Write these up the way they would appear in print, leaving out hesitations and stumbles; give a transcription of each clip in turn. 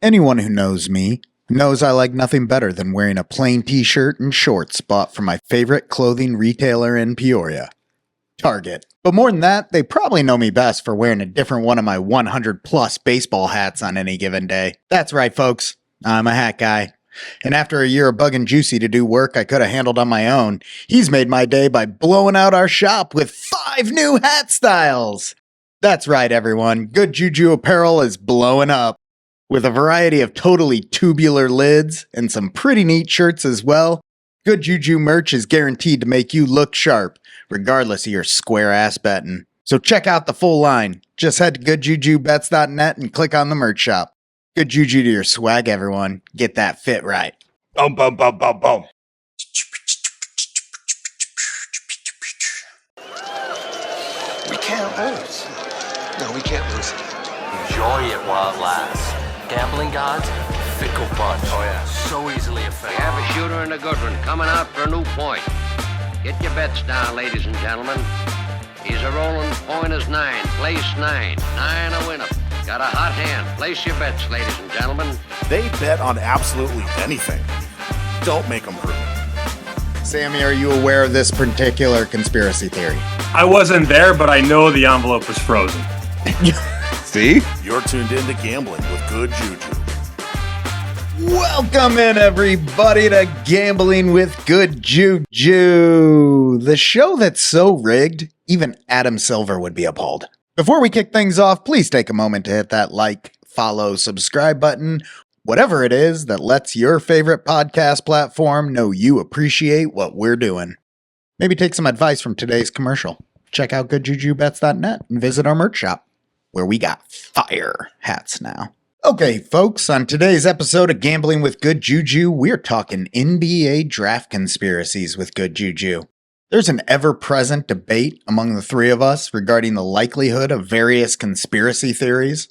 Anyone who knows me knows I like nothing better than wearing a plain t-shirt and shorts bought from my favorite clothing retailer in Peoria, Target. But more than that, they probably know me best for wearing a different one of my 100 plus baseball hats on any given day. That's right, folks. I'm a hat guy. And after a year of bugging Juicy to do work I could have handled on my own, he's made my day by blowing out our shop with 5 new hat styles. That's right, everyone. Good JuJu apparel is blowing up. With a variety of totally tubular lids and some pretty neat shirts as well, Good JuJu merch is guaranteed to make you look sharp, regardless of your square-ass betting. So check out the full line. Just head to goodjujubets.net and click on the merch shop. Good JuJu to your swag, everyone. Get that fit right. Boom, boom, boom, boom, boom. We can't lose. No, we can't lose. Enjoy it while it lasts. Gambling gods, fickle bunch. Oh, yeah. So easily We affected. have a shooter and a good one coming out for a new point. Get your bets down, ladies and gentlemen. He's a rolling point is 9, place 9. 9 a winner. Got a hot hand. Place your bets, ladies and gentlemen. They bet on absolutely anything. Don't make them prove it. Sammy, are you aware of this particular conspiracy theory? I wasn't there, but I know the envelope was frozen. See? You're tuned in to Gambling with Good JuJu. Welcome in, everybody, to Gambling with Good JuJu, the show that's so rigged, even Adam Silver would be appalled. Before we kick things off, please take a moment to hit that like, follow, subscribe button, whatever it is that lets your favorite podcast platform know you appreciate what we're doing. Maybe take some advice from today's commercial. Check out goodjujubets.net and visit our merch shop, where we got fire hats now. Okay, folks, on today's episode of Gambling with Good JuJu, we're talking NBA draft conspiracies with Good JuJu. There's an ever-present debate among the three of us regarding the likelihood of various conspiracy theories,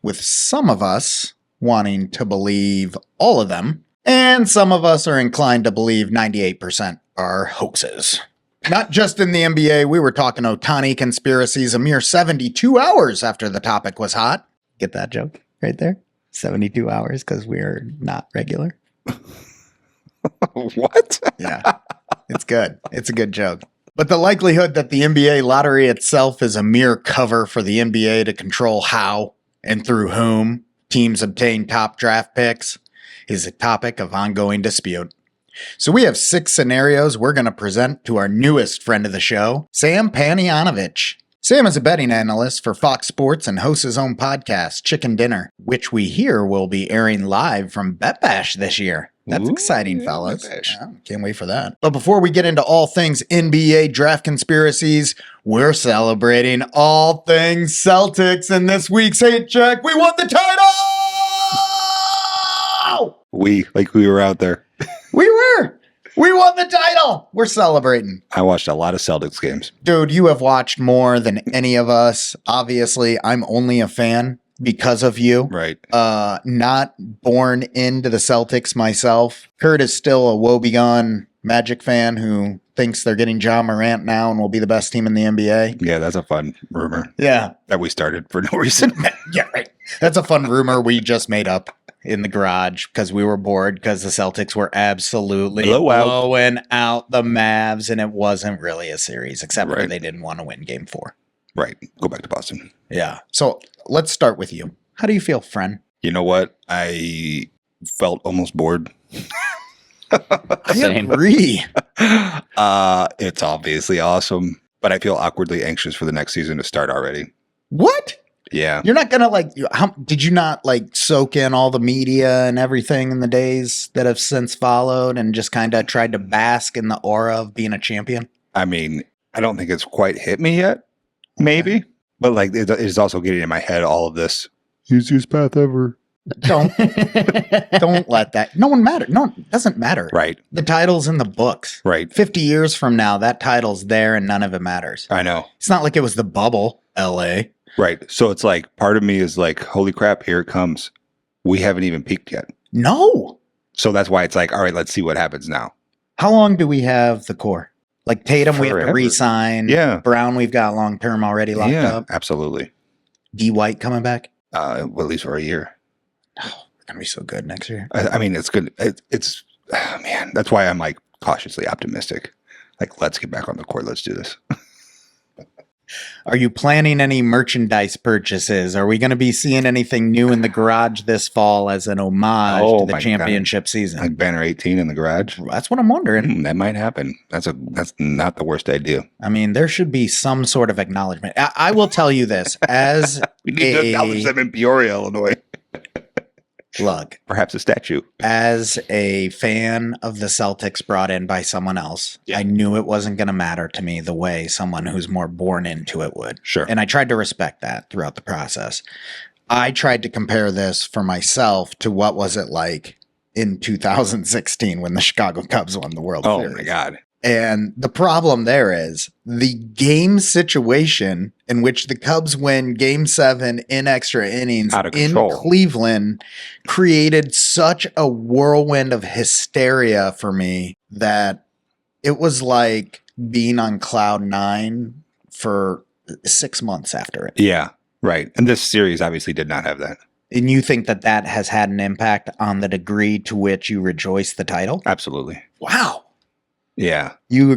with some of us wanting to believe all of them, and some of us are inclined to believe 98% are hoaxes. Not just in the NBA, we were talking Ohtani conspiracies a mere 72 hours after the topic was hot. Get that joke right there? 72 hours because we're not regular. What? Yeah, it's good. It's a good joke. But the likelihood that the NBA lottery itself is a mere cover for the NBA to control how and through whom teams obtain top draft picks is a topic of ongoing dispute. So we have 6 scenarios we're going to present to our newest friend of the show, Sam Panayotovich. Sam is a betting analyst for Fox Sports and hosts his own podcast, Chicken Dinner, which we hear will be airing live from Bet Bash this year. That's exciting, fellas. Yeah, can't wait for that. But before we get into all things NBA draft conspiracies, we're celebrating all things Celtics in this week's Hate Check. We won the title! We were out there. We were! We won the title! We're celebrating. I watched a lot of Celtics games. Dude, you have watched more than any of us. Obviously, I'm only a fan because of you. Right. Not born into the Celtics myself. Kurt is still a woebegone Magic fan who thinks they're getting John Morant now and will be the best team in the NBA. Yeah, that's a fun rumor Yeah. that we started for no reason. Yeah, right. That's a fun rumor we just made up in the garage because we were bored because the Celtics were absolutely blowing out the Mavs, and it wasn't really a series, except for they didn't want to win game 4. Right. Go back to Boston. Yeah. So let's start with you. How do you feel, friend? You know what? I felt almost bored. I agree. It's obviously awesome, but I feel awkwardly anxious for the next season to start already. What? Yeah. You're not going to did you not soak in all the media and everything in the days that have since followed and just kind of tried to bask in the aura of being a champion? I mean, I don't think it's quite hit me yet. Maybe. But it is also getting in my head all of this. Easiest path ever. Don't let that. No one matter. No, it doesn't matter. Right. The title's in the books. Right. 50 years from now, that title's there and none of it matters. I know. It's not like it was the bubble, LA. Right. So it's part of me is holy crap, here it comes. We haven't even peaked yet. No. So that's why it's all right, let's see what happens now. How long do we have the core? Tatum, Forever. we have to re-sign. Yeah. Brown, we've got long-term already locked up. Absolutely. D. White coming back? Well, at least for a year. Gonna be so good next year. I mean, it's good. It's man, that's why I'm like cautiously optimistic. Like, let's get back on the court. Let's do this. Are you planning any merchandise purchases? Are we going to be seeing anything new in the garage this fall as an homage to the my championship God. season? Like banner 18 in the garage. That's what I'm wondering. That might happen. That's not the worst idea. I mean, there should be some sort of acknowledgement. I will tell you this as We need to acknowledge them in Peoria, Illinois. look, Perhaps a statue. as a fan of the Celtics brought in by someone else, I knew it wasn't going to matter to me the way someone who's more born into it would. Sure. And I tried to respect that throughout the process. I tried to compare this for myself to what was it like in 2016 when the Chicago Cubs won the World Series. Oh my God. And the problem there is the game situation in which the Cubs win Game 7 in extra innings Out of in control. Cleveland created such a whirlwind of hysteria for me that it was like being on cloud 9 for 6 months after it. Yeah. Right. And this series obviously did not have that. And you think that that has had an impact on the degree to which you rejoice the title? Absolutely. Wow. Yeah. You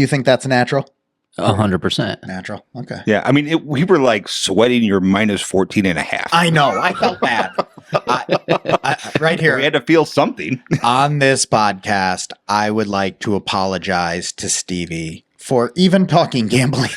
think that's natural? 100%. Natural. Okay. Yeah. I mean, we were like sweating your minus 14 and a half. I know. I felt bad. Right here We had to feel something. on this podcast, I would like to apologize to Stevie for even talking gambling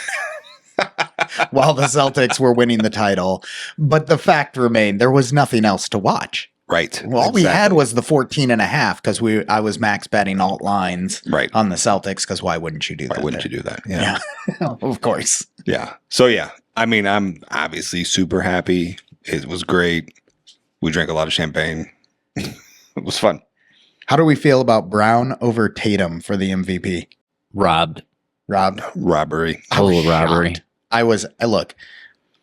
while the Celtics were winning the title. But the fact remained, there was nothing else to watch. Right. Well, all we had was the 14 and a half because I was max betting alt lines Right. on the Celtics because why wouldn't you do that? Why wouldn't you do that? Yeah. Yeah, of course. Yeah. So, yeah. I mean, I'm obviously super happy. It was great. We drank a lot of champagne. It was fun. How do we feel about Brown over Tatum for the MVP? Robbed. Robbed? Robbery. Total robbery. Look,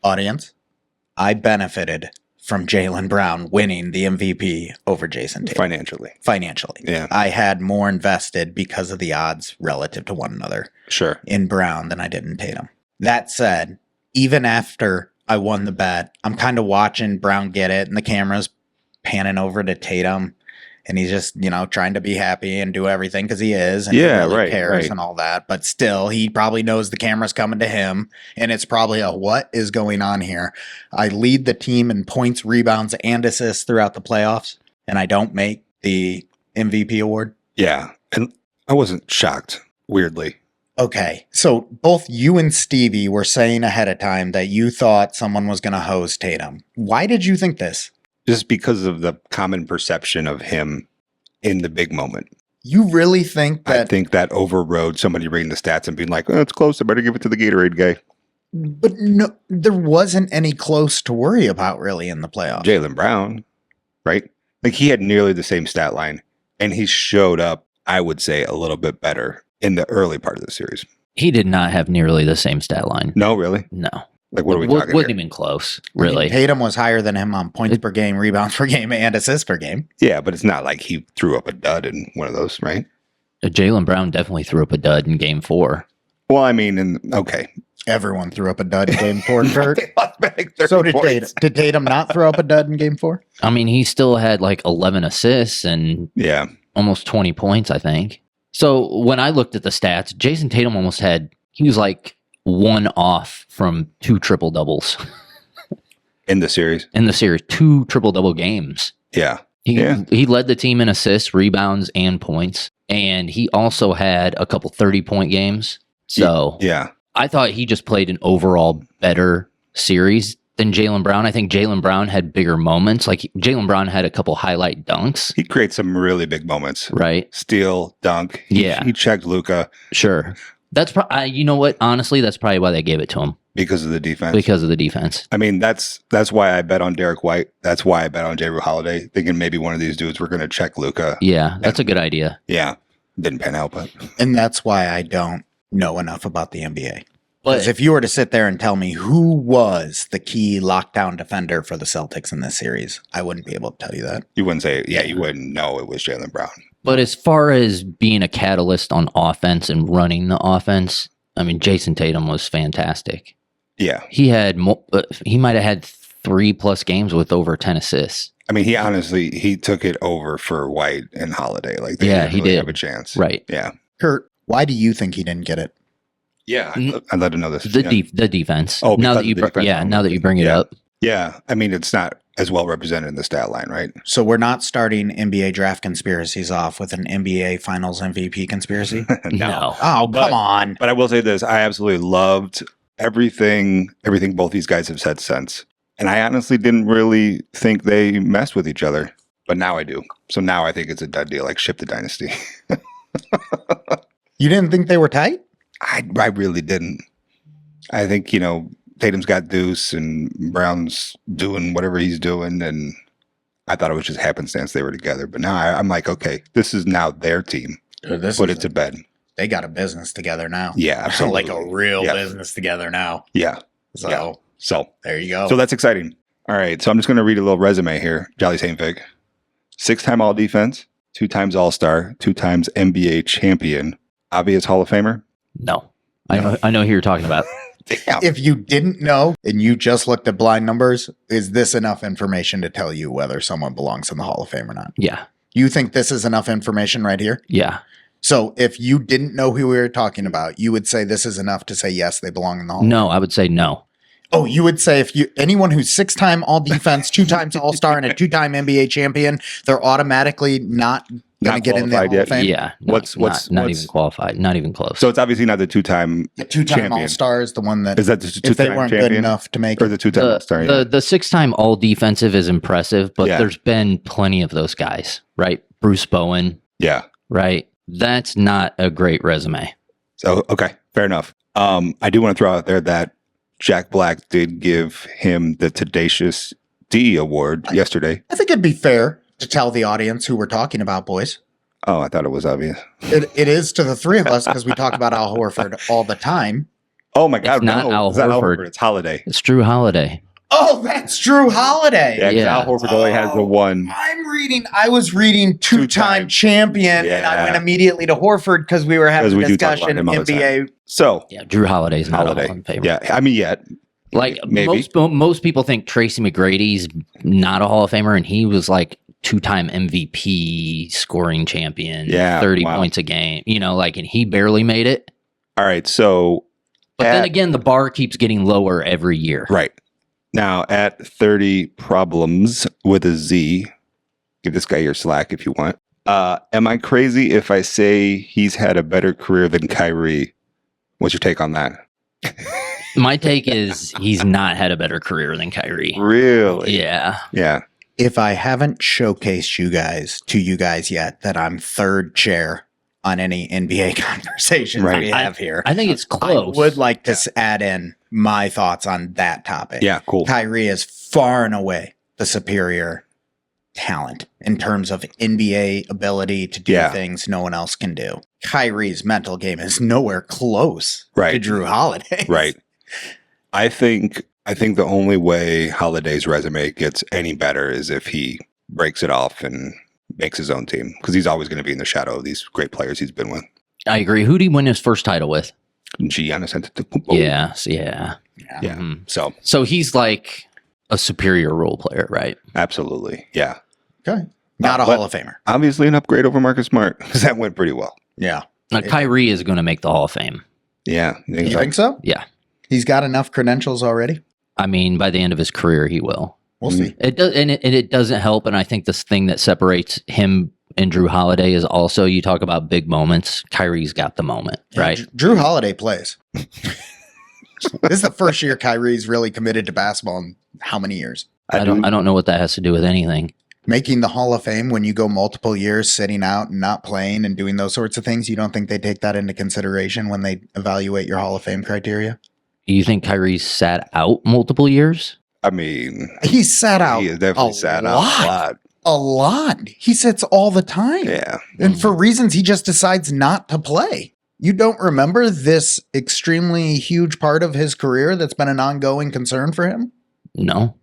audience, I benefited from Jaylen Brown winning the MVP over Jason Tatum. Financially. Yeah. I had more invested because of the odds relative to one another Sure. in Brown than I did in Tatum. That said, even after I won the bet, I'm kind of watching Brown get it and the camera's panning over to Tatum and he's just, trying to be happy and do everything because he is and Yeah, he really right, cares right. and all that. But still, he probably knows the camera's coming to him and it's probably what is going on here? I lead the team in points, rebounds, and assists throughout the playoffs and I don't make the MVP award. Yeah. And I wasn't shocked, weirdly. Okay, so both you and Stevie were saying ahead of time that you thought someone was going to hose Tatum. Why did you think this? Just because of the common perception of him in the big moment. You really think I that? think that overrode somebody reading the stats and being like, oh, it's close. I better give it to the Gatorade guy. But no, there wasn't any close to worry about really in the playoffs. Jaylen Brown, right? Like he had nearly the same stat line and he showed up, I would say, a little bit better in the early part of the series. He did not have nearly the same stat line. No, really? No. Like, what are we Wasn't talking here? even close, I mean, really. Tatum was higher than him on points per game, rebounds per game, and assists per game. Yeah, but it's not like he threw up a dud in one of those, right? Jaylen Brown definitely threw up a dud in Game 4. Well, I mean, okay. Everyone threw up a dud in game 4. Kurt. They lost by like 30 So did points. Tatum. Did Tatum not throw up a dud in game 4? I mean, he still had like 11 assists and Yeah. almost 20 points, I think. So when I looked at the stats, Jason Tatum he was like one off from 2 triple doubles In the series. in the series, 2 triple double games. Yeah. He led the team in assists, rebounds, and points. And he also had a couple 30-point games. So Yeah. I thought he just played an overall better series than Jaylen Brown. I think Jaylen Brown had bigger moments. Like Jaylen Brown had a couple highlight dunks, He creates some really big moments. right? Steal, dunk. Yeah. He checked Luka Sure. That's you know what? Honestly, that's probably why they gave it to him, because of the defense. because of the defense. I mean, that's why I bet on Derek White. That's why I bet on J. Holiday, thinking maybe one of these dudes were going to check Luka. Yeah, that's a good idea. Yeah. Didn't pan out, but And that's why I don't know enough about the NBA. Because But if you were to sit there and tell me who was the key lockdown defender for the Celtics in this series, I wouldn't be able to tell you that. you wouldn't say, you wouldn't know it was Jaylen Brown. but as far as being a catalyst on offense and running the offense, I mean, Jason Tatum was fantastic. Yeah. He had he might have had 3+ games with over 10 assists. I mean, he took it over for White and Holiday. Like, they Yeah, didn't he really did. have a chance. Right. Yeah. Kurt, why do you think he didn't get it? Yeah. I'd love to know this. The Yeah. the defense. Oh, now because that of you the defense. now that you bring it Yeah. up. Yeah. I mean, it's not as well represented in the stat line, right? So we're not starting NBA draft conspiracies off with an NBA Finals MVP conspiracy? No. Oh, But- come on. But I will say this: I absolutely loved everything both these guys have said since, and I honestly didn't really think they messed with each other, but now I do. So now I think it's a done deal. Like, ship the dynasty. You didn't think they were tight? I really didn't. I think Tatum's got Deuce and Brown's doing whatever he's doing, and I thought it was just happenstance they were together. But now I'm like, okay, this is now their team. Put it to bed. They got a business together now. Yeah, absolutely. Like a real Yeah. business together now. Yeah. So Yeah. So there you go. So that's exciting. All right. So I'm just going to read a little resume here. Jolly St. Vic. 6-time All Defense, 2 times All Star, 2 times NBA champion. Obvious Hall of Famer. No. I know who you're talking about. Damn. If you didn't know and you just looked at blind numbers, is this enough information to tell you whether someone belongs in the Hall of Fame or not? Yeah. You think this is enough information right here? Yeah. So if you didn't know who we were talking about, you would say this is enough to say yes, they belong in the Hall of Fame? No, I would say no. Oh, you would say anyone who's 6-time All Defense, 2 times All Star, and a 2-time NBA champion, they're automatically not going to Not get in the qualified Hall of yet? Fame? Yeah. Not even qualified. Not even close. So it's obviously not the 2-time The 2-time champion. All Star is the one that, Is that the if they 2-time weren't champion? good enough to make Or it. the 2-time All Star? the 6-time all defensive is impressive, but Yeah. there's been plenty of those guys, right? Bruce Bowen, Yeah. right? That's not a great resume. So, okay. Fair enough. I do want to throw out there that Jack Black did give him the Tedacious D award yesterday. I think it'd be fair to tell the audience who we're talking about, boys. Oh, I thought it was obvious. It is to the three of us because we talk about Al Horford all the time. Oh my God. It's not Al It's not Horford. It's Holiday. It's Drew Holiday. Oh, that's Drew Holiday. Yeah, 'cause Yeah. Al Horford only has the one. I was reading 2-time Two-time. champion, and I Yeah. went immediately to Horford because we were having Because a we do talk about discussion him all the NBA. So, Yeah, Drew Holiday's not a Holiday. Hall of Famer. Yeah. I mean, yet. Like Maybe. most people think Tracy McGrady's not a Hall of Famer, and he was like 2-time MVP, scoring champion, Yeah, 30 wow. points a game. And he barely made it. All right. So, But then At- again, the bar keeps getting lower every year. right. Now, at 30 problems with a Z, give this guy your slack if you want. Am I crazy if I say he's had a better career than Kyrie? What's your take on that? My take is he's not had a better career than Kyrie. Really? Yeah. Yeah. If I haven't showcased you guys yet that I'm third chair on any NBA conversations Right. we have here, I think it's close. I would like to add in my thoughts on that topic. Yeah. Cool. Kyrie is far and away the superior talent in terms of NBA ability to do Yeah. things no one else can do. Kyrie's mental game is nowhere close to Right. Drew Holiday. Right. I think the only way Holiday's resume gets any better is if he breaks it off and makes his own team, because he's always going to be in the shadow of these great players he's been with. I agree. Who did he win his first title with? Giannis Antetokounmpo. Yeah. Yeah. Mhm. So he's like a superior role player, right? absolutely. Yeah. Okay. Not a But- Hall of Famer. Obviously an upgrade over Marcus Smart, because that went pretty well. Yeah. Now, Kyrie is going to make the Hall of Fame. Yeah. You think You so? think so? Yeah. He's got enough credentials already? I mean, by the end of his career, he will. We'll see. It does, and it doesn't help. And I think this thing that separates him and Drew Holiday is also, you talk about big moments. Kyrie's got the moment, right? Drew Holiday plays. This is the first year Kyrie's really committed to basketball in how many years? I don't know what that has to do with anything. Making the Hall of Fame when you go multiple years sitting out and not playing and doing those sorts of things, you don't think they take that into consideration when they evaluate your Hall of Fame criteria? You think Kyrie's sat out multiple years? I mean, He's sat out he is definitely a sat out lot. a lot. A lot. He sits all the time. Yeah. And for reasons he just decides not to play. You don't remember this extremely huge part of his career that's been an ongoing concern for him? No.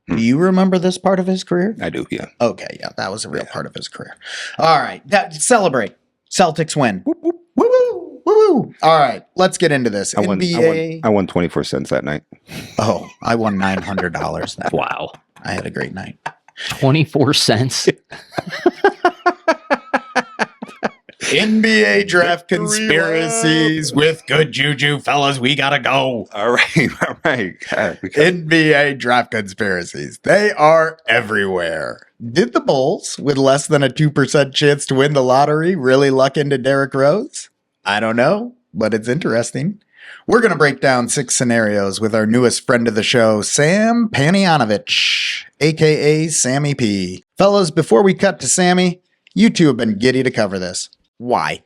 Do you remember this part of his career? I do. Yeah. Okay, yeah, that was a real part of his career. All right, celebrate. Celtics win. Woo, woo, woo, woo, woo, woo. All right, let's get into this. I won 24 cents that night. Oh, I won $900 that Wow. I had a great night. 24 cents. NBA draft conspiracies with Good JuJu, fellas. We gotta go. All right. All right. NBA draft conspiracies. They are everywhere. Did the Bulls, with less than a 2% chance to win the lottery, really luck into Derrick Rose? I don't know, but it's interesting. We're going to break down 6 scenarios with our newest friend of the show, Sam Panayotovich, aka Sammy P. Fellas, before we cut to Sammy, you two have been giddy to cover this. Why?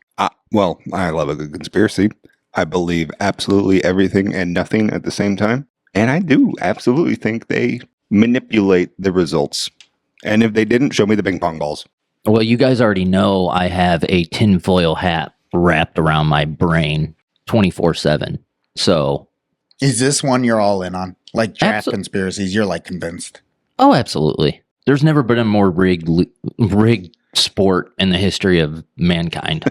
Well, I love a good conspiracy. I believe absolutely everything and nothing at the same time. And I do absolutely think they manipulate the results. And if they didn't, show me the ping pong balls. Well, you guys already know I have a tinfoil hat wrapped around my brain 24/7. So, Is this one you're all in on? Like draft conspiracies, you're like convinced. oh, absolutely. There's never been a more rigged sport in the history of mankind.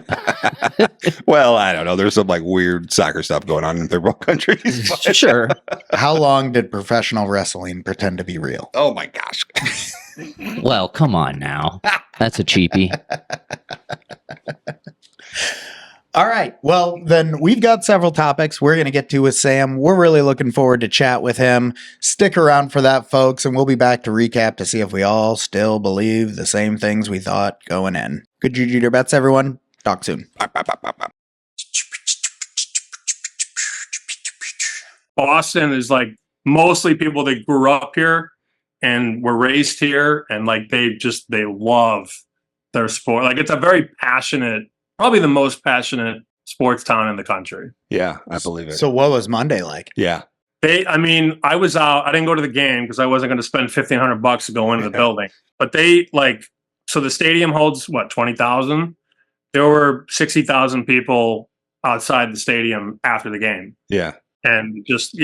Well, I don't know. There's some like weird soccer stuff going on in third world countries. but- Sure. How long did professional wrestling pretend to be real? Oh my gosh. Well, come on now. That's a cheapie. All right. Well, then we've got several topics we're going to get to with Sam. We're really looking forward to chat with him. Stick around for that, folks, and we'll be back to recap to see if we all still believe the same things we thought going in. Good JuJu your bets, everyone. Talk soon. Boston is like mostly people that grew up here and were raised here, and like they love their sport. Like it's a very passionate, probably the most passionate sports town in the country. Yeah, I believe it. So what was Monday like? Yeah. I was out. I didn't go to the game because I wasn't going to spend $1,500 to go into the building. But so the stadium holds what, 20,000? There were 60,000 people outside the stadium after the game. Yeah. And just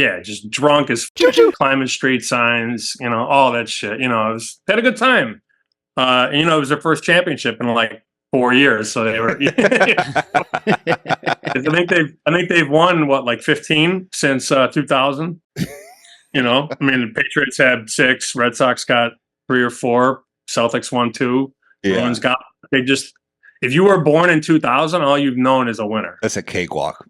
drunk as climbing street signs, all that shit. They had a good time. And it was their first championship in like 4 years. So they were, I think they've won like 15 since 2000. The Patriots had 6, Red Sox got 3 or 4, Celtics won 2. Yeah. If you were born in 2000, all you've known is a winner. That's a cakewalk.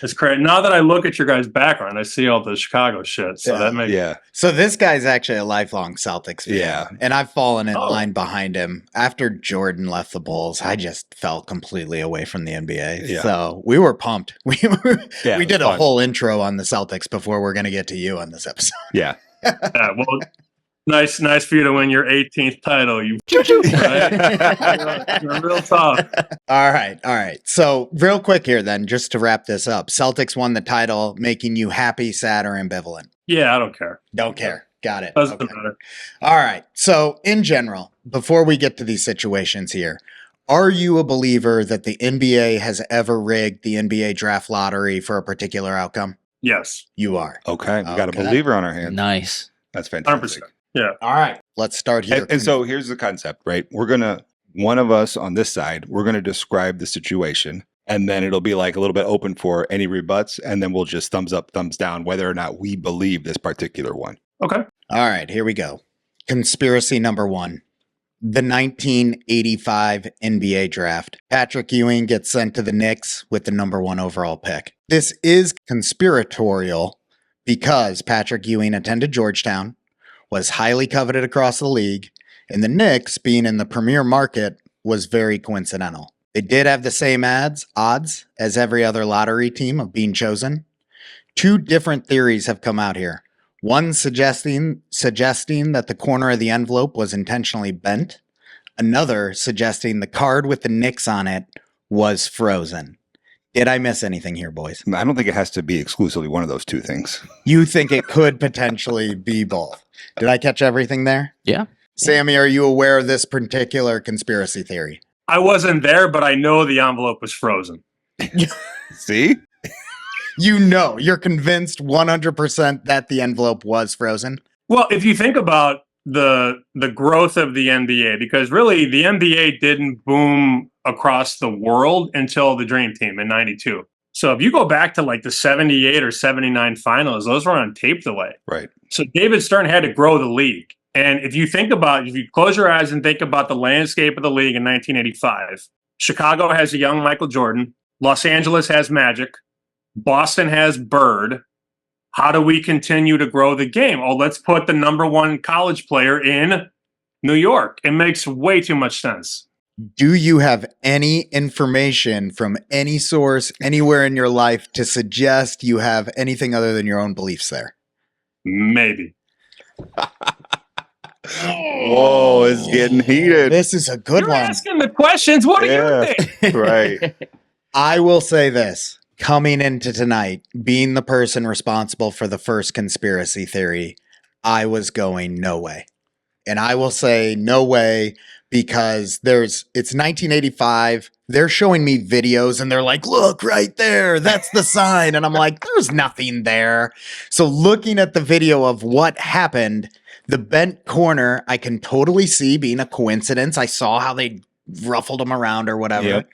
It's crazy. Now that I look at your guys' background, I see all the Chicago shit. So that makes So this guy's actually a lifelong Celtics fan. Yeah. And I've fallen in line behind him. After Jordan left the Bulls, I just fell completely away from the NBA. Yeah. So we were pumped. We did a fun. whole intro on the Celtics before we're going to get to you on this episode. Yeah. well, nice for you to win your 18th title. You You're real tough. All right. So real quick here then, just to wrap this up. Celtics won the title, making you happy, sad, or ambivalent? Yeah, I don't care. Don't care. Got it. Doesn't Okay. matter. All right. So in general, before we get to these situations here, are you a believer that the NBA has ever rigged the NBA draft lottery for a particular outcome? Yes. You are. Okay. We got a Okay. believer on our hands. Nice. That's 100%. fantastic. Yeah. All right. Let's start here. And so here's the concept, right? One of us on this side, we're going to describe the situation, and then it'll be like a little bit open for any rebuts, and then we'll just thumbs up, thumbs down, whether or not we believe this particular one. Okay. All right, here we go. Conspiracy number 1. The 1985 NBA draft. Patrick Ewing gets sent to the Knicks with the number 1 overall pick. This is conspiratorial because Patrick Ewing attended Georgetown, was highly coveted across the league, and the Knicks, being in the premier market, was very coincidental. They did have the same odds as every other lottery team of being chosen. 2 different theories have come out here. One suggesting that the corner of the envelope was intentionally bent. Another suggesting the card with the Knicks on it was frozen. Did I miss anything here, boys? I don't think it has to be exclusively one of those 2 things. You think it could potentially be both? Did I catch everything there? Yeah. Sammy, are you aware of this particular conspiracy theory? I wasn't there, but I know the envelope was frozen. See? You're convinced 100% that the envelope was frozen? Well, if you think about the growth of the NBA, because really the NBA didn't boom across the world until the Dream Team in '92. So if you go back to like the 78 or 79 finals, those were on tape delay. Right. So David Stern had to grow the league. And if you close your eyes and think about the landscape of the league in 1985, Chicago has a young Michael Jordan. Los Angeles has Magic. Boston has Bird. How do we continue to grow the game? Oh, let's put the number one college player in New York. It makes way too much sense. Do you have any information from any source anywhere in your life to suggest you have anything other than your own beliefs there? Maybe. Whoa, it's getting heated. This is a good You're one. asking the questions. What do you think? Right. I will say this. Coming into tonight, being the person responsible for the first conspiracy theory, I was going no way. And I will say no way because it's 1985. They're showing me videos and they're like, look right there. That's the sign. And I'm like, there's nothing there. So looking at the video of what happened, the bent corner, I can totally see being a coincidence. I saw how they ruffled them around or whatever. Yep.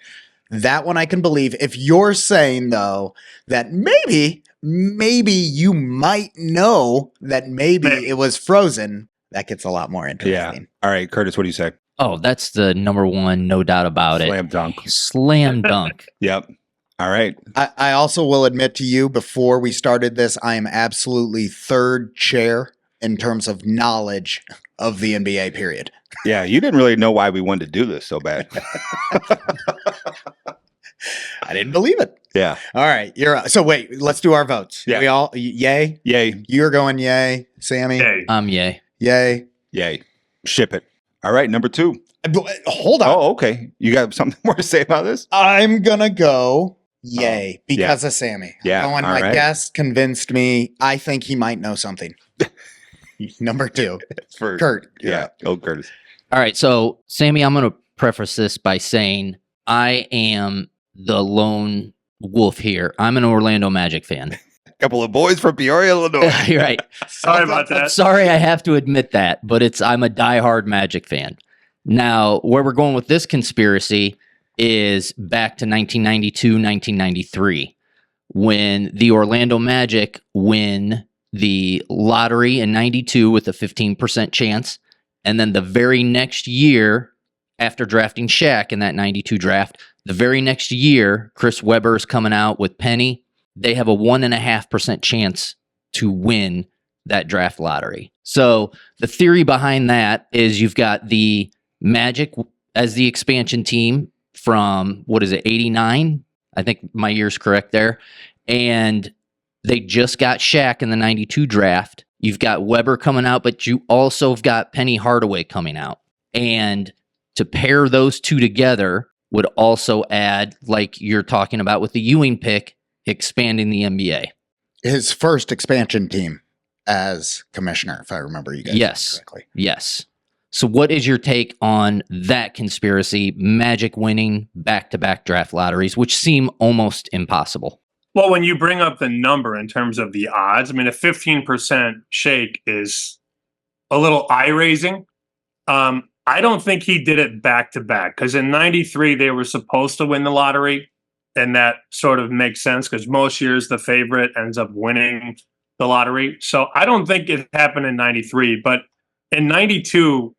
That one I can believe. If you're saying, though, that maybe you might know that maybe it was frozen, that gets a lot more interesting. Yeah. All right, Curtis, what do you say? Oh, that's the number one, no doubt about it. Slam dunk. Slam dunk. Yep. All right. I also will admit to you, before we started this, I am absolutely third chair in terms of knowledge of the NBA period. Yeah, you didn't really know why we wanted to do this so bad. I didn't believe it. Yeah. All right. So wait, let's do our votes. Yeah. We all, yay? Yay. You're going yay, Sammy? Hey, Yay. Yay. Yay. Ship it. All right, number 2. Hold on. Oh, okay. You got something more to say about this? I'm going to go yay because of Sammy. Yeah, Going, all my right. guest convinced me. I think he might know something. Number 2. For Kurt. Yeah. Oh, Curtis. All right. So, Sammy, I'm going to preface this by saying I am the lone wolf here. I'm an Orlando Magic fan. Couple of boys from Peoria, Illinois. You're right. sorry about that. Sorry, I have to admit that, but I'm a diehard Magic fan. Now, where we're going with this conspiracy is back to 1992, 1993, when the Orlando Magic win the lottery in 92 with a 15% chance. And then the very next year, after drafting Shaq in that 92 draft, the very next year, Chris Webber's coming out with Penny. They have a 1.5% chance to win that draft lottery. So the theory behind that is you've got the Magic as the expansion team from, 89? I think my year's correct there. And they just got Shaq in the 92 draft. You've got Weber coming out, but you also have got Penny Hardaway coming out. And to pair those two together would also add, like you're talking about with the Ewing pick, expanding the NBA. His first expansion team as commissioner, if I remember you guys correctly. Yes. So what is your take on that conspiracy, Magic winning back-to-back draft lotteries, which seem almost impossible? Well, when you bring up the number in terms of the odds, I mean, a 15% shake is a little eye-raising. I don't think he did it back-to-back because in 93, they were supposed to win the lottery, and that sort of makes sense because most years the favorite ends up winning the lottery. So I don't think it happened in 93, but in 92,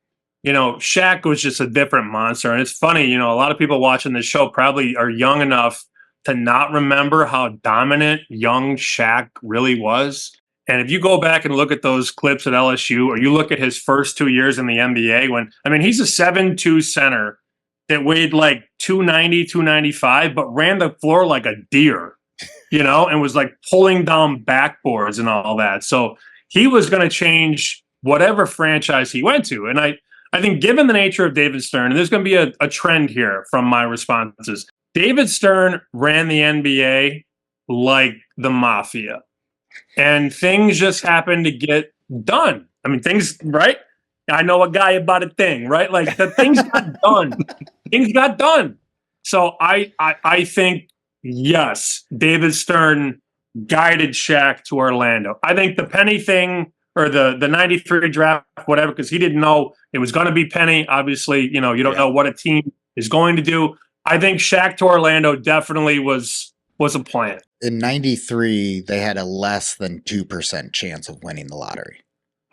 Shaq was just a different monster. And it's funny, a lot of people watching this show probably are young enough to not remember how dominant young Shaq really was. And if you go back and look at those clips at LSU, or you look at his first 2 years in the NBA, he's a 7'2" center that weighed like 290, 295, but ran the floor like a deer, and was like pulling down backboards and all that. So he was going to change whatever franchise he went to. And I think given the nature of David Stern, and there's going to be a trend here from my responses, David Stern ran the NBA like the mafia. And things just happened to get done. Things, right? I know a guy about a thing, right? Like the things got done. Things got done. So I think, yes, David Stern guided Shaq to Orlando. I think the Penny thing or the 93 draft, whatever, because he didn't know it was going to be Penny. Obviously, you don't know what a team is going to do. I think Shaq to Orlando definitely was was a plan. In 93, they had a less than 2% chance of winning the lottery.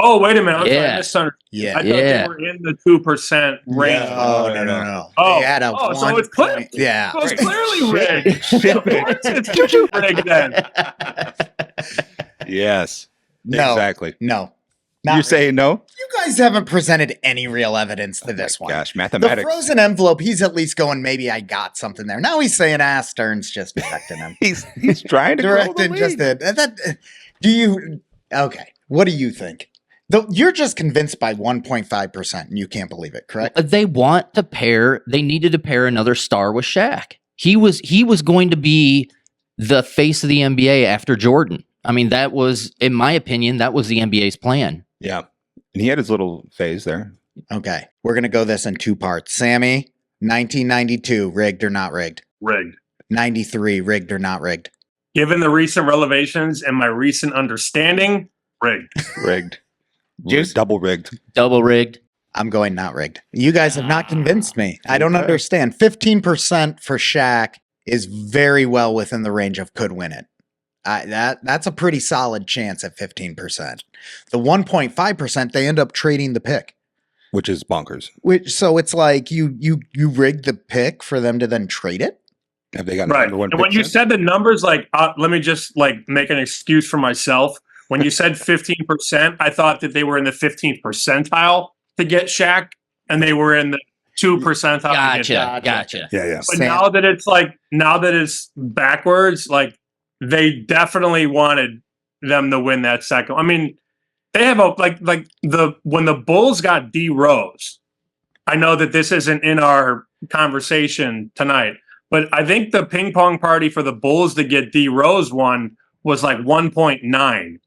Oh, wait a minute. I'm sorry, I Yeah. misunderstood. Yeah. I thought they were in the 2% range. No. Oh, They had a so 1 it's clear. point. Yeah. It was clearly rigged. Ship Of course it's rigged then. Yes. No. Exactly. No. Not You're really. saying no? You guys haven't presented any real evidence to this one. Gosh, The mathematics. frozen envelope, he's at least going, maybe I got something there. Now he's saying, Stern's just directing him. He's trying to Directing just it. Okay. What do you think? You're just convinced by 1.5% and you can't believe it, correct? They needed to pair another star with Shaq. He was going to be the face of the NBA after Jordan. I mean, that was, in my opinion, that was the NBA's plan. Yeah. And he had his little phase there. Okay. We're going to go this in two parts. Sammy, 1992, rigged or not rigged? Rigged. 93, rigged or not rigged? Given the recent revelations and my recent understanding, rigged. Rigged. Juice? Double rigged. Double rigged. I'm going not rigged. You guys have not convinced me. I don't Okay. understand. 15% for Shaq is very well within the range of could win it. That's a pretty solid chance at 15%. The 1.5%, they end up trading the pick. Which is bonkers. So it's like you rigged the pick for them to then trade it? Have they gotten Right. number one And pick when you since? said the numbers, like, let me just like make an excuse for myself. When you said 15%, I thought that they were in the 15th percentile to get Shaq, and they were in the 2 percentile. To get Gotcha. Yeah. But Sam- now that it's backwards, like they definitely wanted them to win that second. I mean, they have when the Bulls got D Rose. I know that this isn't in our conversation tonight, but I think the ping pong party for the Bulls to get D Rose one was like 1.9.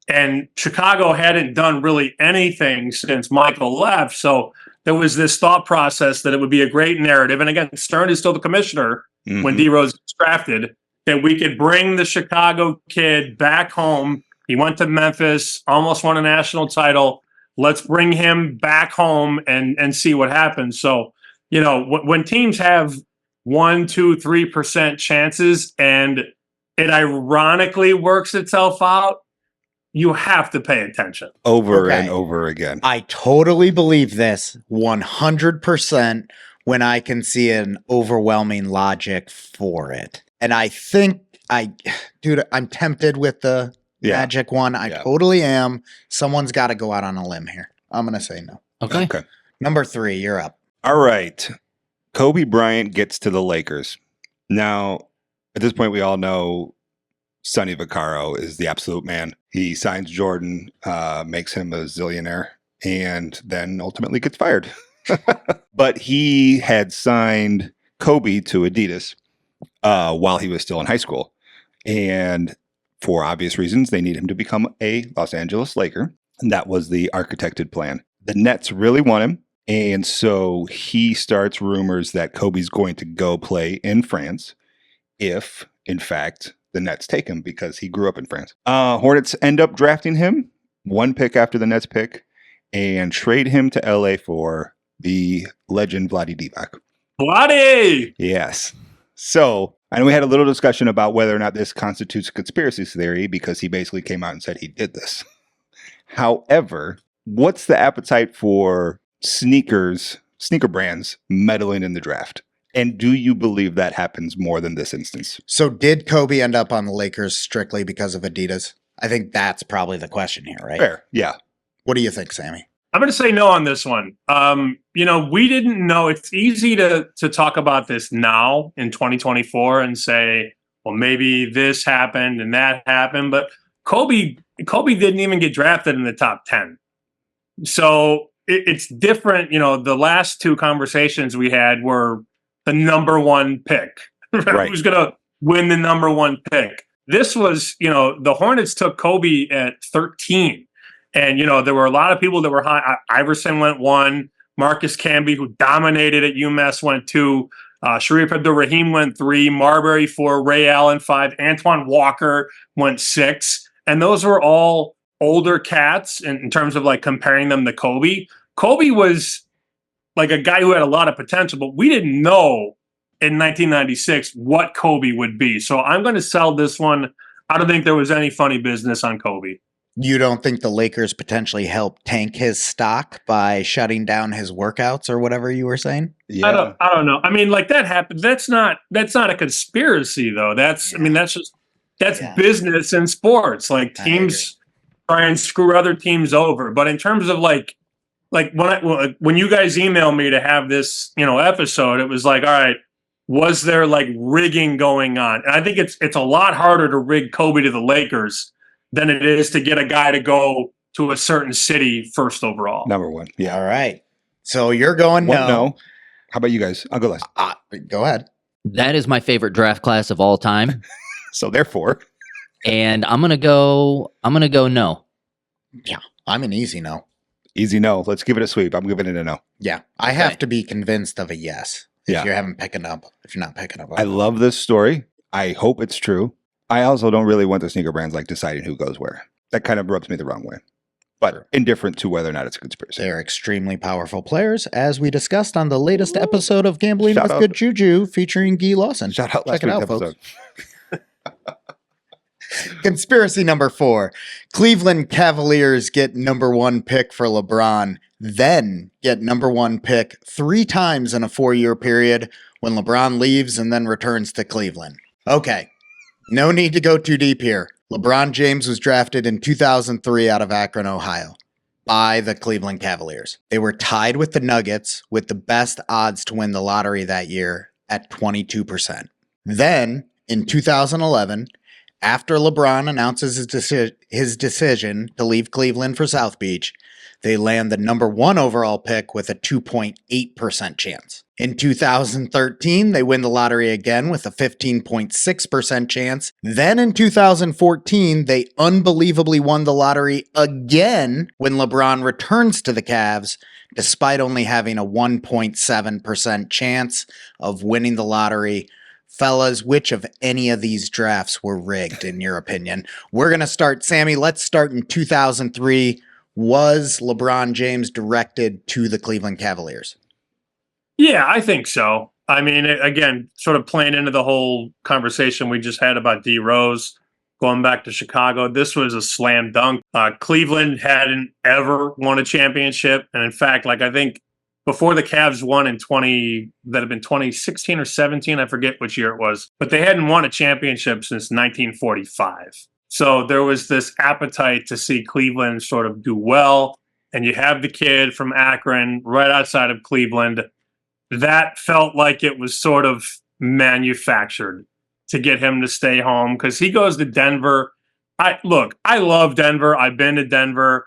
And Chicago hadn't done really anything since Michael left. So there was this thought process that it would be a great narrative. And again, Stern is still the commissioner when D Rose was drafted, that we could bring the Chicago kid back home. He went to Memphis, almost won a national title. Let's bring him back home and see what happens. So, when teams have 1, 2, 3% chances and it ironically works itself out, you have to pay attention. Over Okay. and over again. I totally believe this 100% when I can see an overwhelming logic for it. And I think I'm tempted with the magic one. I totally am. Someone's got to go out on a limb here. I'm going to say no. Okay. Number 3, you're up. All right. Kobe Bryant gets to the Lakers. Now, at this point, we all know Sonny Vaccaro is the absolute man. He signs Jordan, makes him a zillionaire, and then ultimately gets fired. But he had signed Kobe to Adidas while he was still in high school. And for obvious reasons, they need him to become a Los Angeles Laker. And that was the architected plan. The Nets really want him. And so he starts rumors that Kobe's going to go play in France if, in fact, the Nets take him because he grew up in France. Hornets end up drafting him 1 pick after the Nets pick and trade him to LA for the legend Vlade Divac. Vlade! Yes. So, and we had a little discussion about whether or not this constitutes a conspiracy theory because he basically came out and said he did this. However, what's the appetite for sneaker brands meddling in the draft? And do you believe that happens more than this instance? So did Kobe end up on the Lakers strictly because of Adidas? I think that's probably the question here, right? Fair. Yeah. What do you think, Sammy? I'm going to say no on this one. We didn't know. It's easy to talk about this now in 2024 and say, well, maybe this happened and that happened. But Kobe didn't even get drafted in the top 10. So it's different. The last 2 conversations we had were the number 1 pick. Right. Who's going to win the number 1 pick? This was, the Hornets took Kobe at 13. And, there were a lot of people that were high. Iverson went 1. Marcus Camby, who dominated at UMass, went 2. Sharif Abdul-Rahim went 3. Marbury 4. Ray Allen 5. Antoine Walker went 6. And those were all older cats in terms of like comparing them to Kobe. Kobe was like a guy who had a lot of potential, but we didn't know in 1996 what Kobe would be. So I'm going to sell this one. I don't think there was any funny business on Kobe. You don't think the Lakers potentially helped tank his stock by shutting down his workouts or whatever you were saying? Yeah. I don't know. I mean, like that happened. That's not a conspiracy though. That's business in sports. Like teams try and screw other teams over. But in terms of like when you guys emailed me to have this, episode, it was like, all right, was there like rigging going on? And I think it's a lot harder to rig Kobe to the Lakers than it is to get a guy to go to a certain city first overall. Number one. Yeah. All right. So you're going no. How about you guys? I'll go last. Go ahead. That is my favorite draft class of all time. So therefore. And I'm gonna go no. Yeah. I'm an easy no. Easy no. Let's give it a sweep. I'm giving it a no. Yeah. I have to be convinced of a yes. If you're not picking up. I love this story. I hope it's true. I also don't really want the sneaker brands like deciding who goes where. That kind of rubs me the wrong way. But indifferent to whether or not it's a conspiracy. They're extremely powerful players, as we discussed on the latest episode of Gambling with Good JuJu featuring Guy Lawson. Shout out Check last it out, episode. Folks. Conspiracy number 4. Cleveland Cavaliers get number 1 pick for LeBron, then get number 1 pick 3 times in a 4-year period when LeBron leaves and then returns to Cleveland. Okay. No need to go too deep here. LeBron James was drafted in 2003 out of Akron, Ohio, by the Cleveland Cavaliers. They were tied with the Nuggets with the best odds to win the lottery that year at 22%. Then, in 2011, after LeBron announces his decision to leave Cleveland for South Beach, they land the number 1 overall pick with a 2.8% chance. In 2013, they win the lottery again with a 15.6% chance. Then in 2014, they unbelievably won the lottery again when LeBron returns to the Cavs, despite only having a 1.7% chance of winning the lottery. Fellas, which of any of these drafts were rigged, in your opinion? We're going to start, Sammy, let's start in 2003. Was LeBron James directed to the Cleveland Cavaliers? Yeah, I think so. I mean, again, sort of playing into the whole conversation we just had about D Rose going back to Chicago, this was a slam dunk. Cleveland hadn't ever won a championship. And in fact, I think before the Cavs won in 2016 or 17, I forget which year it was, but they hadn't won a championship since 1945. So there was this appetite to see Cleveland sort of do well. And you have the kid from Akron right outside of Cleveland. That felt like it was sort of manufactured to get him to stay home because he goes to Denver. I love Denver. I've been to Denver,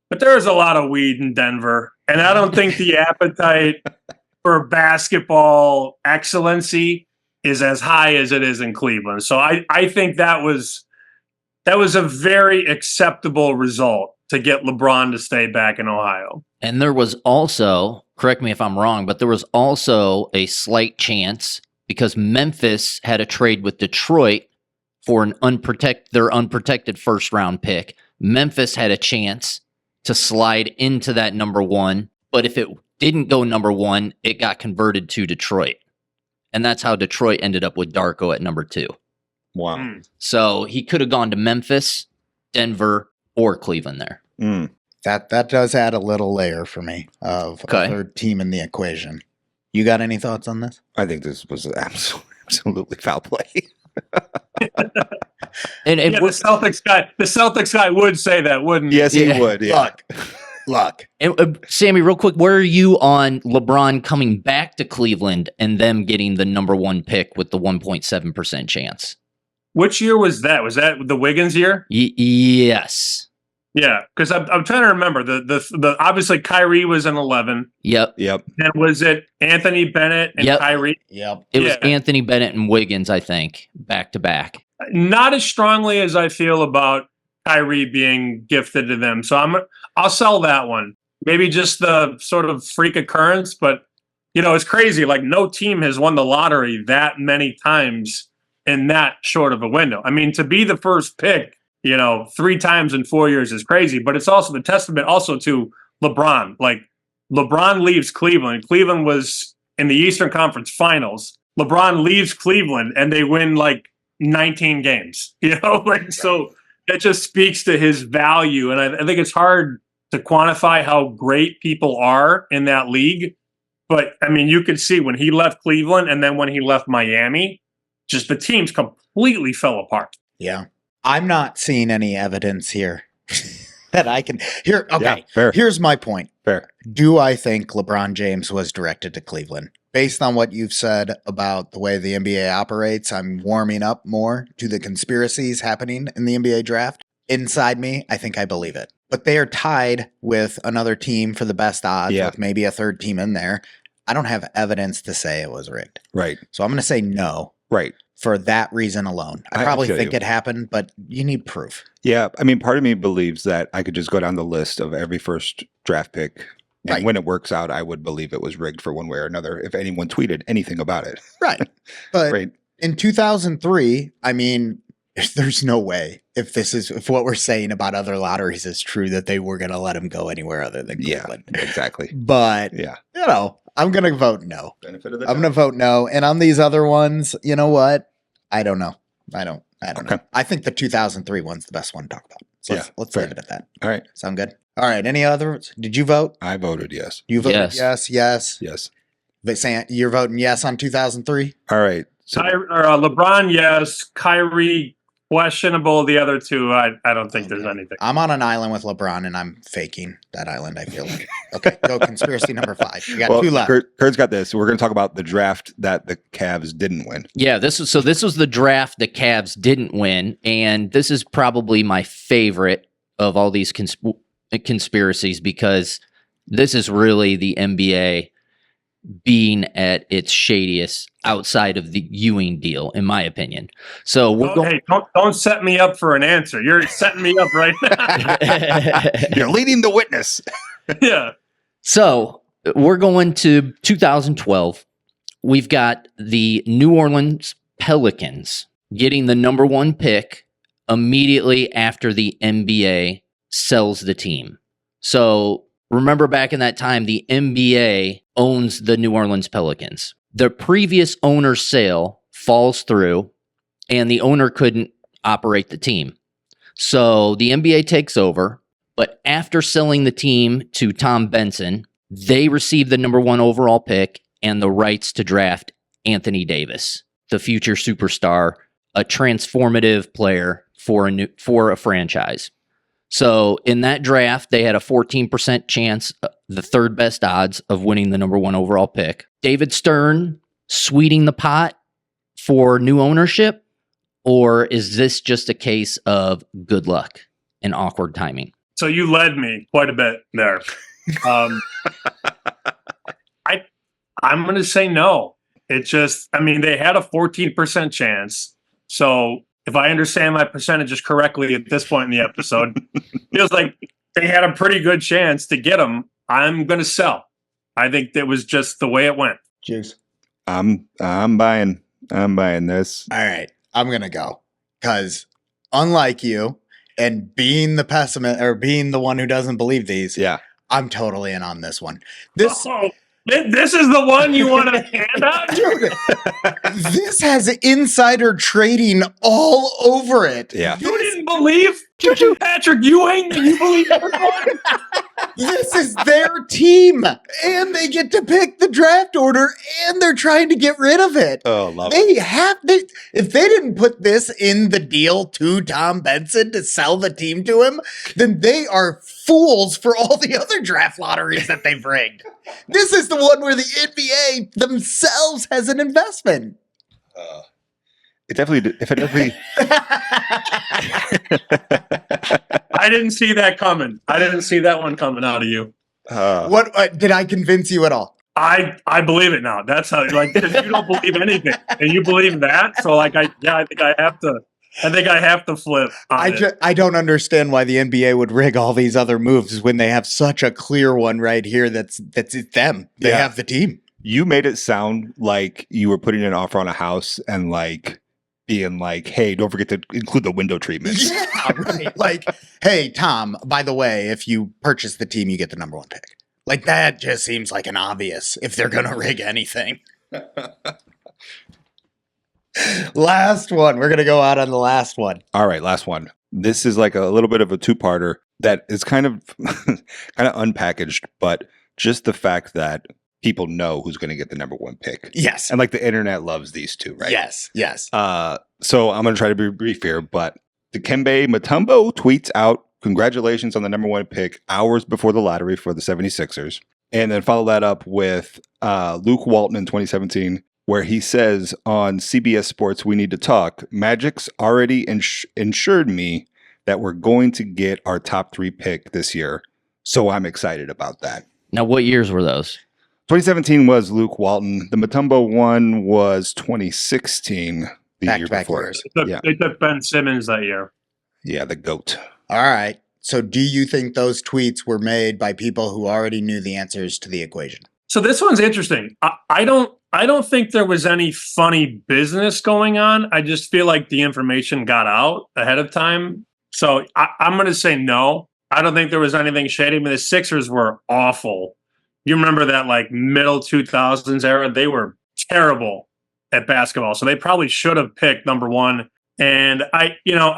but there's a lot of weed in Denver. And I don't think the appetite for basketball excellency is as high as it is in Cleveland. So I think that was a very acceptable result to get LeBron to stay back in Ohio. And there was also, correct me if I'm wrong, but there was also a slight chance because Memphis had a trade with Detroit for their unprotected first round pick. Memphis had a chance to slide into that number 1, but if it didn't go number 1, it got converted to Detroit. And that's how Detroit ended up with Darko at number 2. Wow. So he could have gone to Memphis, Denver, or Cleveland there. That does add a little layer for me of a third team in the equation. You got any thoughts on this? I think this was absolutely foul play. And the Celtics guy would say that, wouldn't he? Yes, he would. Yeah. Luck. And, Sammy, real quick, where are you on LeBron coming back to Cleveland and them getting the number 1 pick with the 1.7% chance? Which year was that? Was that the Wiggins year? Yes. Yeah, because I'm trying to remember. The obviously Kyrie was in 11. Yep. And was it Anthony Bennett and Kyrie? Yep. It was Anthony Bennett and Wiggins, I think, back to back. Not as strongly as I feel about Kyrie being gifted to them. So I'll sell that one. Maybe just the sort of freak occurrence, but it's crazy. Like no team has won the lottery that many times in that short of a window. I mean, to be the first pick, 3 times in 4 years is crazy, but it's also the testament also to LeBron. Like LeBron leaves Cleveland. Cleveland was in the Eastern Conference Finals. LeBron leaves Cleveland and they win like 19 games. So that just speaks to his value. And I think it's hard to quantify how great people are in that league. But I mean, you could see when he left Cleveland and then when he left Miami, just the teams completely fell apart. Yeah. I'm not seeing any evidence here that I can here. Okay. Yeah, fair. Here's my point. Fair. Do I think LeBron James was directed to Cleveland? Based on what you've said about the way the NBA operates, I'm warming up more to the conspiracies happening in the NBA draft. Inside me, I think I believe it. But they are tied with another team for the best odds, with maybe a third team in there. I don't have evidence to say it was rigged. Right. So I'm going to say no. Right. For that reason alone. I probably think it happened, but you need proof. Yeah. I mean, part of me believes that I could just go down the list of every first draft pick. And when it works out, I would believe it was rigged for one way or another if anyone tweeted anything about it. Right. But in 2003, I mean, there's no way if what we're saying about other lotteries is true that they were going to let him go anywhere other than Cleveland. Yeah, exactly. But, I'm going to vote no. Benefit of the I'm going to vote no. And on these other ones, you know what? I don't know. I don't know. I think the 2003 one's the best one to talk about. So let's leave it at that. All right. Sound good? All right. Any others? Did you vote? I voted yes. You voted yes. But you're voting yes on 2003? All right. So LeBron, yes. Kyrie, questionable. The other two, I don't think there's anything. I'm on an island with LeBron, and I'm faking that island, I feel like. Okay, go conspiracy number 5. You got 2 left. Kurt's got this. We're going to talk about the draft that the Cavs didn't win. Yeah, this was the draft the Cavs didn't win, and this is probably my favorite of all these conspiracies because this is really the NBA being at its shadiest outside of the Ewing deal, in my opinion. So we're don't set me up for an answer. You're setting me up right now. You're leading the witness. Yeah. So we're going to 2012. We've got the New Orleans Pelicans getting the number 1 pick immediately after the NBA sells the team. So remember back in that time, the NBA owns the New Orleans Pelicans. The previous owner's sale falls through, and the owner couldn't operate the team. So the NBA takes over, but after selling the team to Tom Benson, they receive the number 1 overall pick and the rights to draft Anthony Davis, the future superstar, a transformative player for a franchise. So in that draft, they had a 14% chance, the third best odds of winning the number 1 overall pick. David Stern sweetening the pot for new ownership, or is this just a case of good luck and awkward timing? So you led me quite a bit there. I'm going to say no. It just, I mean, they had a 14% chance. So if I understand my percentages correctly at this point in the episode, feels like they had a pretty good chance to get him. I'm going to sell. I think that was just the way it went. Juice. I'm buying this. All right. I'm going to go because unlike you and being the pessimist or being the one who doesn't believe these, I'm totally in on this one. This is the one you want to hand out? This has insider trading all over it. Yeah. You didn't believe Patrick Ewing? You believe everyone? This is their team, and they get to pick the draft order, and they're trying to get rid of it. Oh, love it. If they didn't put this in the deal to Tom Benson to sell the team to him, then they are fools for all the other draft lotteries that they've rigged. This is the one where the NBA themselves has an investment. It definitely. I didn't see that coming. I didn't see that one coming out of you. What did I convince you at all? I believe it now. That's how, like, you don't believe anything, and you believe that. So, like, I think I have to flip. I don't understand why the NBA would rig all these other moves when they have such a clear one right here. That's them. They have the team. You made it sound like you were putting an offer on a house and like being like, hey, don't forget to include the window treatments. Yeah, right. Like, hey, Tom, by the way, if you purchase the team, you get the number 1 pick. Like, that just seems like an obvious if they're going to rig anything. Last one. We're going to go out on the last one. All right, last one. This is like a little bit of a two-parter that is kind of unpackaged, but just the fact that people know who's going to get the number one pick. Yes. And like the internet loves these two, right? Yes. So I'm going to try to be brief here, but Dikembe Mutombo tweets out, "Congratulations on the number one pick," hours before the lottery for the 76ers. And then follow that up with Luke Walton in 2017, where he says on CBS Sports, "We need to talk. Magic's already ensured me that we're going to get our top 3 pick this year. So I'm excited about that." Now, what years were those? 2017 was Luke Walton. The Mutombo one was 2016, the year Back-to-back before. years. They took Ben Simmons that year. Yeah, the GOAT. All right. So do you think those tweets were made by people who already knew the answers to the equation? So this one's interesting. I don't think there was any funny business going on. I just feel like the information got out ahead of time. So I'm going to say no. I don't think there was anything shady. I mean, the Sixers were awful. You remember that like middle 2000s era? They were terrible at basketball. So they probably should have picked number one. And I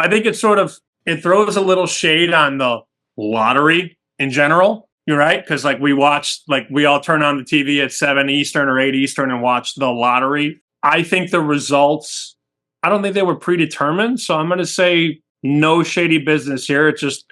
think it throws a little shade on the lottery in general. You're right. Because we all turn on the TV at 7 Eastern or 8 Eastern and watch the lottery. I think the results, I don't think they were predetermined. So I'm going to say no shady business here. It's just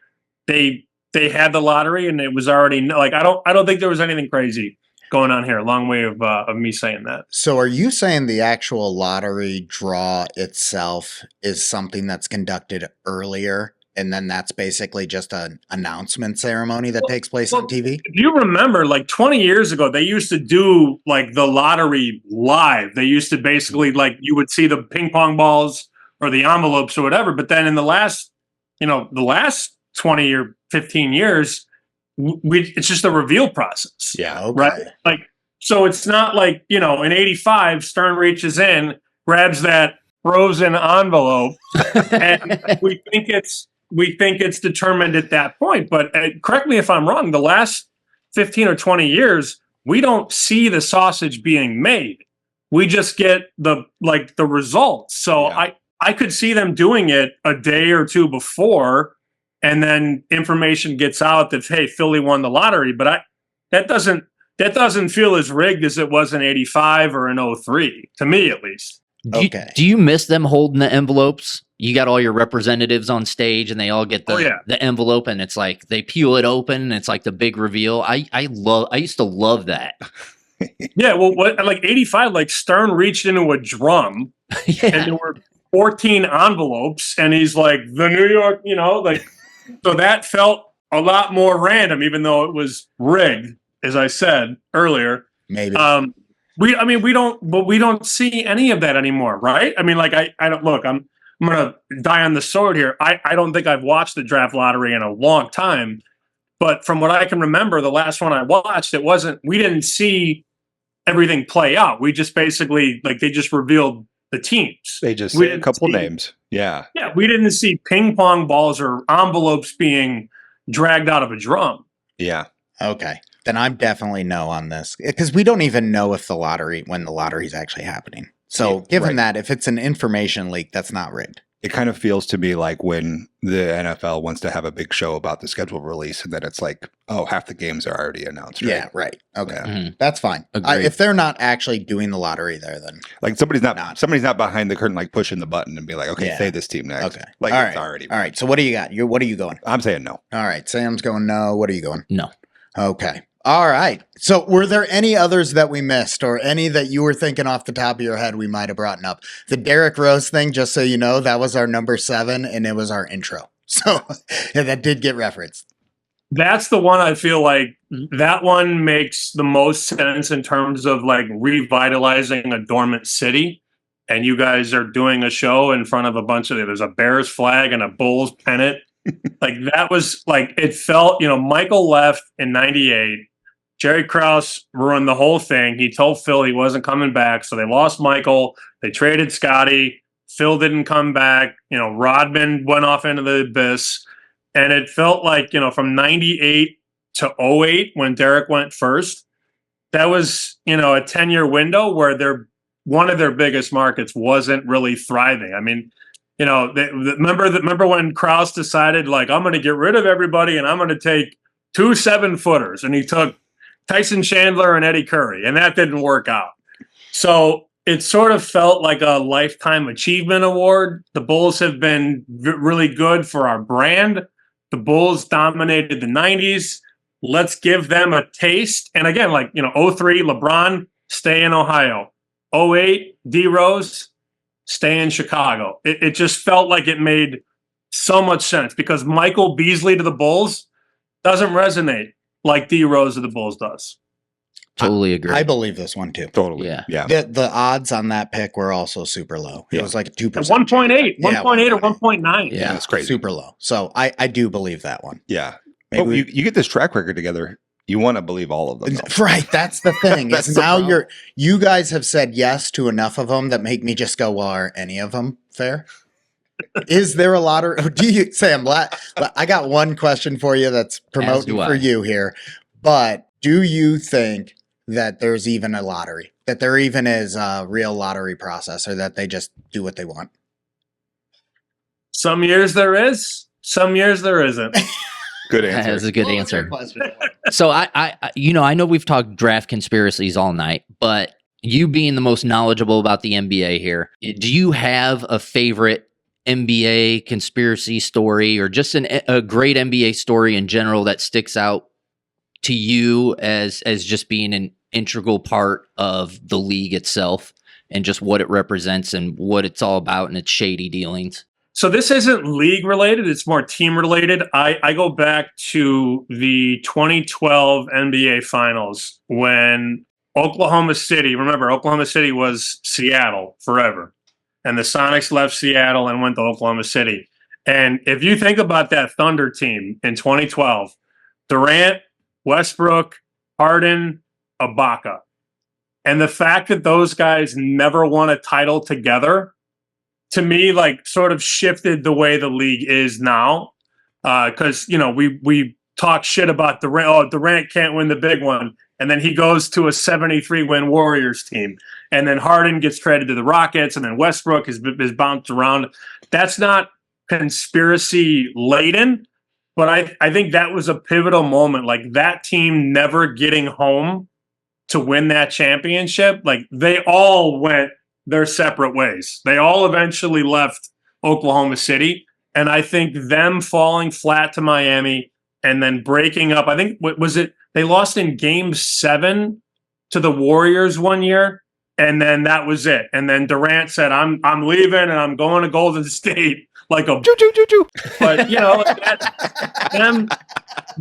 they had the lottery and it was already I don't think there was anything crazy going on here. A long way of me saying that. So are you saying the actual lottery draw itself is something that's conducted earlier, and then that's basically just an announcement ceremony that takes place on TV? If you remember, 20 years ago, they used to do the lottery live. They used to basically you would see the ping pong balls or the envelopes or whatever. But then in the last 20 or 15 years, it's just a reveal process. Yeah. Okay. Right. So it's not in 85, Stern reaches in, grabs that frozen envelope, and we think it's determined at that point. But correct me if I'm wrong, the last 15 or 20 years, we don't see the sausage being made. We just get the results. So yeah. I could see them doing it a day or two before, and then information gets out that, hey, Philly won the lottery. But that doesn't feel as rigged as it was in 85 or in 03, to me at least. Do you miss them holding the envelopes? You got all your representatives on stage and they all get the envelope, and it's like they peel it open and it's like the big reveal. I used to love that. Yeah, well, 85, Stern reached into a drum and there were 14 envelopes, and he's like, the New York, so that felt a lot more random, even though it was rigged, as I said earlier. Maybe. We don't see any of that anymore, right? I mean, I don't look. I'm gonna die on the sword here. I don't think I've watched the draft lottery in a long time, but from what I can remember, the last one I watched, we didn't see everything play out. We just basically they just revealed the teams. They just said a couple names. Yeah. Yeah, we didn't see ping pong balls or envelopes being dragged out of a drum. Yeah. Okay. Then I'm definitely no on this, because we don't even know when the lottery's actually happening. So given that, if it's an information leak, that's not rigged. It kind of feels to me like when the NFL wants to have a big show about the schedule release, and then it's like, oh, half the games are already announced. Right? Yeah, right. Okay, Yeah. That's fine. If they're not actually doing the lottery there, then somebody's not behind the curtain pushing the button and be like, okay, say this team next. Okay, all right. It's already. All right. So what do you got? What are you going? I'm saying no. All right. Sam's going no. What are you going? No. Okay. All right. So were there any others that we missed, or any that you were thinking off the top of your head we might have brought up? The Derrick Rose thing, just so you know, that was our number 7 and it was our intro. So that did get referenced. That's the one I feel like that one makes the most sense in terms of revitalizing a dormant city. And you guys are doing a show in front of a bunch of, there's a Bears flag and a Bulls pennant. That was it felt, Michael left in 98. Jerry Krause ruined the whole thing. He told Phil he wasn't coming back, so they lost Michael. They traded Scotty. Phil didn't come back. Rodman went off into the abyss. And it felt from 98 to 08, when Derek went first, that was, a 10-year window where one of their biggest markets wasn't really thriving. I mean, remember when Krause decided, like, I'm going to get rid of everybody and I'm going to take 2 7-footers, and he took Tyson Chandler and Eddie Curry, and that didn't work out. So it sort of felt like a lifetime achievement award. The Bulls have been really good for our brand. The Bulls dominated the 90s. Let's give them a taste. And again, like, 03, LeBron, stay in Ohio. 08, D-Rose, stay in Chicago. It just felt like it made so much sense because Michael Beasley to the Bulls doesn't resonate like D-Rose to the Bulls does. Totally agree. I believe this one too. Totally. Yeah. Yeah. The odds on that pick were also super low. It was like 2%. 1.8, 1.8 or 1.9. Yeah. That's crazy. Super low. So I do believe that one. Yeah. Maybe But you get this track record together. You want to believe all of them. though. Right. That's the thing. That's is the now problem. you guys have said yes to enough of them that make me just go, well, are any of them fair? Is there a lottery? Do you, Sam? I got one question for you that's promoting do I. for you here. But do you think that there's even a lottery? That there even is a real lottery process, or that they just do what they want? Some years there is, some years there isn't. Good answer. That's a good answer. So I know we've talked draft conspiracies all night, but you being the most knowledgeable about the NBA here, do you have a favorite NBA conspiracy story or just a great NBA story in general that sticks out to you as just being an integral part of the league itself and just what it represents and what it's all about and its shady dealings? So this isn't league related. It's more team related. I go back to the 2012 NBA Finals when Oklahoma City, remember, Oklahoma City was Seattle forever. And the Sonics left Seattle and went to Oklahoma City. And if you think about that Thunder team in 2012, Durant, Westbrook, Harden, Ibaka. And the fact that those guys never won a title together, to me, like, sort of shifted the way the league is now. Because, we talk shit about Durant. Oh, Durant can't win the big one. And then he goes to a 73-win Warriors team. And then Harden gets traded to the Rockets. And then Westbrook is bounced around. That's not conspiracy laden. But I think that was a pivotal moment. Like, that team never getting home to win that championship. Like, they all went their separate ways. They all eventually left Oklahoma City. And I think them falling flat to Miami and then breaking up, I think, what was it? They lost in game 7 to the Warriors one year. And then that was it. And then Durant said, I'm leaving and I'm going to Golden State like a JuJu. But,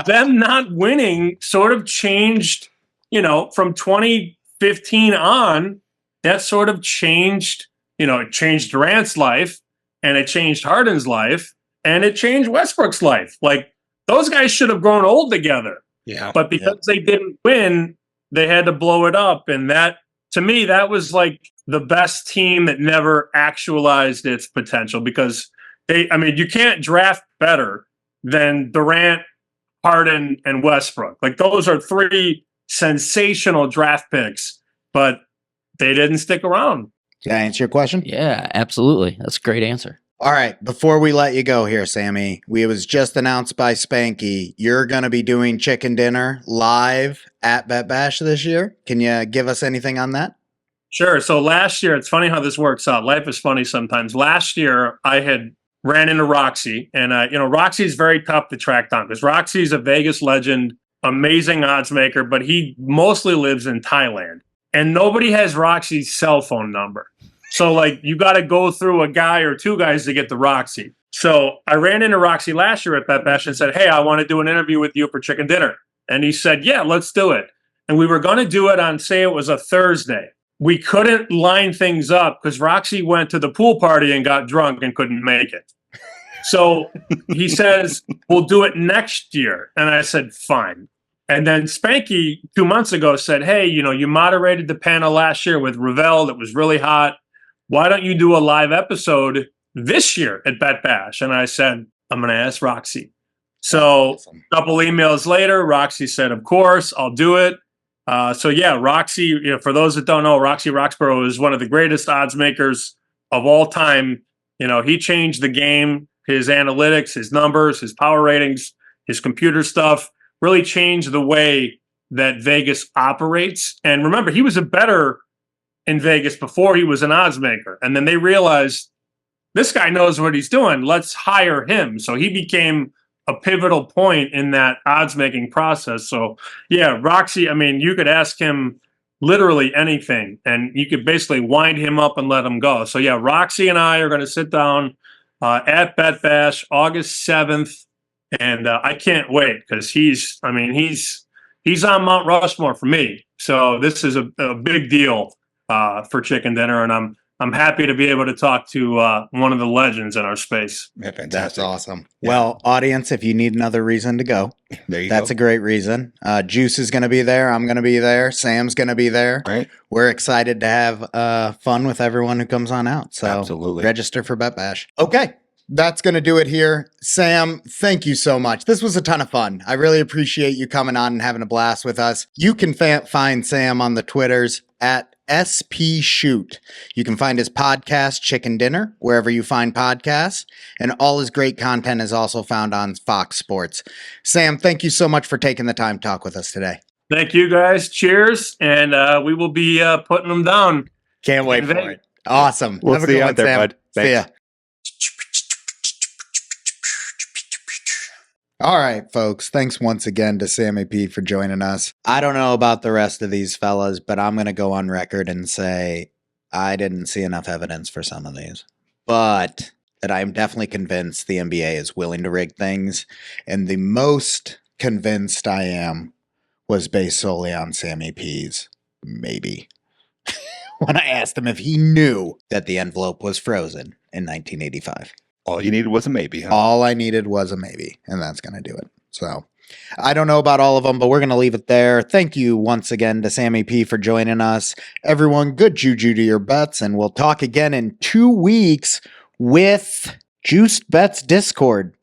them not winning sort of changed, from 2015 on. That sort of changed, it changed Durant's life and it changed Harden's life and it changed Westbrook's life. Like, those guys should have grown old together. Yeah. But because they didn't win, they had to blow it up. And that, to me, that was like the best team that never actualized its potential because you can't draft better than Durant, Harden, and Westbrook. Like, those are 3 sensational draft picks, but they didn't stick around. Did I answer your question? Yeah, absolutely. That's a great answer. All right. Before we let you go here, Sammy, it was just announced by Spanky, you're going to be doing chicken dinner live at Bet Bash this year. Can you give us anything on that? Sure. So last year, it's funny how this works out. Life is funny sometimes. Last year, I had ran into Roxy, and Roxy is very tough to track down because Roxy's a Vegas legend, amazing odds maker, but he mostly lives in Thailand. And nobody has Roxy's cell phone number. So, like, you got to go through a guy or 2 guys to get the Roxy. So I ran into Roxy last year at Bet Bash and said, hey, I want to do an interview with you for chicken dinner. And he said, yeah, let's do it. And we were going to do it on, say it was a Thursday. We couldn't line things up because Roxy went to the pool party and got drunk and couldn't make it. So he says, we'll do it next year. And I said, fine. And then Spanky 2 months ago said, hey, you moderated the panel last year with Ravel that was really hot. Why don't you do a live episode this year at Bet Bash? And I said, I'm going to ask Roxy. So a couple emails later, Roxy said, of course, I'll do it. So yeah, Roxy, for those that don't know, Roxy Roxborough is one of the greatest odds makers of all time. He changed the game, his analytics, his numbers, his power ratings, his computer stuff, really changed the way that Vegas operates. And remember, he was a bettor in Vegas before he was an odds maker. And then they realized this guy knows what he's doing. Let's hire him. So he became a pivotal point in that odds making process. So yeah, Roxy, I mean, you could ask him literally anything and you could basically wind him up and let him go. So yeah, Roxy and I are going to sit down at Bet Bash August 7th. And I can't wait because he's on Mount Rushmore for me. So this is a big deal for Chicken Dinner. And I'm happy to be able to talk to one of the legends in our space. Yeah, fantastic. That's awesome. Yeah. Well, audience, if you need another reason to go, that's a great reason. Juice is going to be there. I'm going to be there. Sam's going to be there. Right. We're excited to have fun with everyone who comes on out. So absolutely register for Bet Bash. Okay. That's going to do it here. Sam, thank you so much. This was a ton of fun. I really appreciate you coming on and having a blast with us. You can find Sam on the Twitters at SP Shoot. You can find his podcast, Chicken Dinner, wherever you find podcasts. And all his great content is also found on Fox Sports. Sam, thank you so much for taking the time to talk with us today. Thank you, guys. Cheers. And we will be putting them down. Can't wait for it. Awesome. We'll Have a see good you one, out there, Sam. bud. See ya. Thanks. All right, folks. Thanks once again to Sammy P for joining us. I don't know about the rest of these fellas, but I'm going to go on record and say I didn't see enough evidence for some of these. But that I'm definitely convinced the NBA is willing to rig things. And the most convinced I am was based solely on Sammy P's maybe. When I asked him if he knew that the envelope was frozen in 1985. All you needed was a maybe, huh? All I needed was a maybe, and that's going to do it. So I don't know about all of them, but we're going to leave it there. Thank you once again to Sammy P for joining us. Everyone, good juju to your bets, and we'll talk again in 2 weeks with Juiced Bets Discord.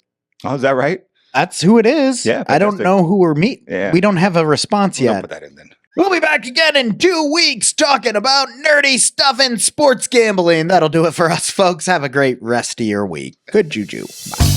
Oh, is that right? That's who it is. Yeah, I don't fantastic. know who we're meeting. Yeah. We don't have a response We'll yet. put that in then. We'll be back again in 2 weeks talking about nerdy stuff and sports gambling. That'll do it for us, folks. Have a great rest of your week. Good juju. Bye.